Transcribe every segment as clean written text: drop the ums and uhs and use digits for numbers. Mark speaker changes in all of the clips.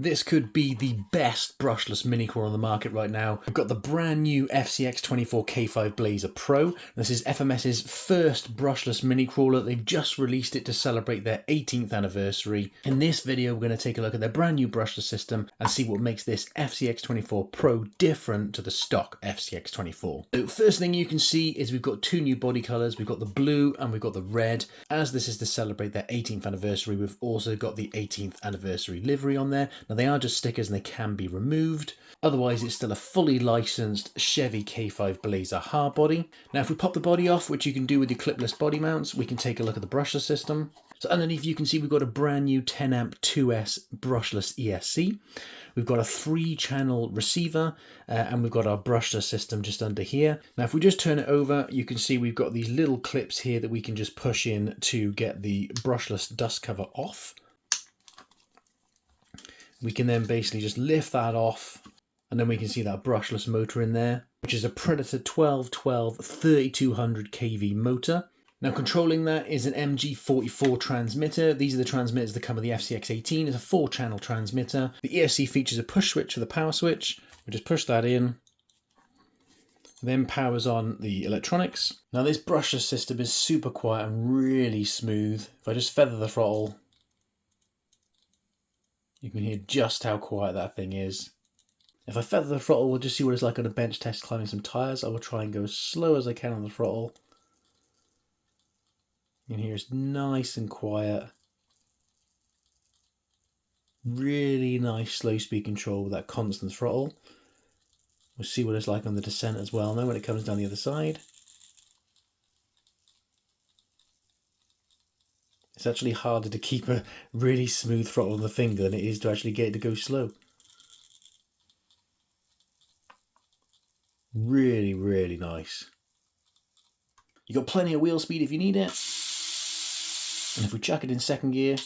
Speaker 1: This could be the best brushless mini crawler on the market right now. We've got the brand new FCX24 K5 Blazer Pro. This is FMS's first brushless mini crawler. They've just released it to celebrate their 18th anniversary. In this video, we're going to take a look at their brand new brushless system and see what makes this FCX24 Pro different to the stock FCX24. So first thing you can see is we've got two new body colors. We've got the blue and we've got the red. As this is to celebrate their 18th anniversary, we've also got the 18th anniversary livery on there. Now they are just stickers and they can be removed. Otherwise it's still a fully licensed Chevy K5 Blazer hardbody. Now if we pop the body off, which you can do with your clipless body mounts, we can take a look at the brushless system. So underneath you can see we've got a brand new 10 amp 2S brushless ESC. We've got a 3-channel receiver and we've got our brushless system just under here. Now if we just turn it over, you can see we've got these little clips here that we can just push in to get the brushless dust cover off. We can then basically just lift that off and then we can see that brushless motor in there, which is a Predator 1212 3200 kV motor. Now controlling that is an MG44 transmitter. These are the transmitters that come with the FCX18. It's a 4-channel transmitter. The ESC features a push switch for the power switch. We just push that in, then powers on the electronics. Now this brushless system is super quiet and really smooth. If I just feather the throttle, you can hear just how quiet that thing is. If I feather the throttle, we'll just see what it's like on a bench test climbing some tyres. I will try and go as slow as I can on the throttle. You can hear it's nice and quiet. Really nice slow speed control with that constant throttle. We'll see what it's like on the descent as well now when it comes down the other side. It's actually harder to keep a really smooth throttle on the finger than it is to actually get it to go slow. Really, really nice. You've got plenty of wheel speed if you need it. And if we chuck it in second gear,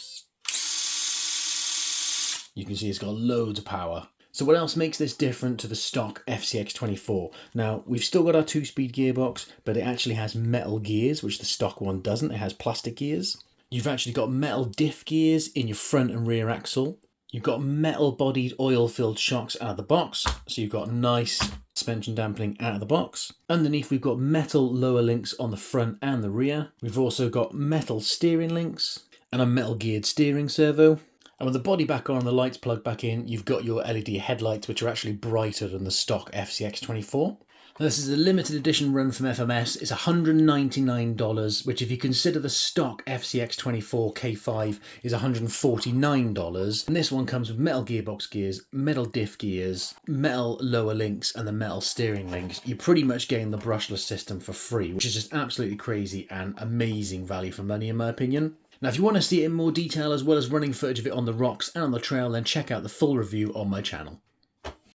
Speaker 1: you can see it's got loads of power. So what else makes this different to the stock FCX24? Now, we've still got our 2-speed gearbox, but it actually has metal gears, which the stock one doesn't. It has plastic gears. You've actually got metal diff gears in your front and rear axle. You've got metal-bodied oil-filled shocks out of the box, so you've got nice suspension dampening out of the box. Underneath we've got metal lower links on the front and the rear. We've also got metal steering links and a metal geared steering servo. And with the body back on and the lights plugged back in, you've got your LED headlights, which are actually brighter than the stock FCX24. Now, this is a limited edition run from FMS. It's $199, which if you consider the stock FCX24 K5 is $149. And this one comes with metal gearbox gears, metal diff gears, metal lower links, and the metal steering links. You're pretty much getting the brushless system for free, which is just absolutely crazy and amazing value for money in my opinion. Now, if you want to see it in more detail as well as running footage of it on the rocks and on the trail, then check out the full review on my channel.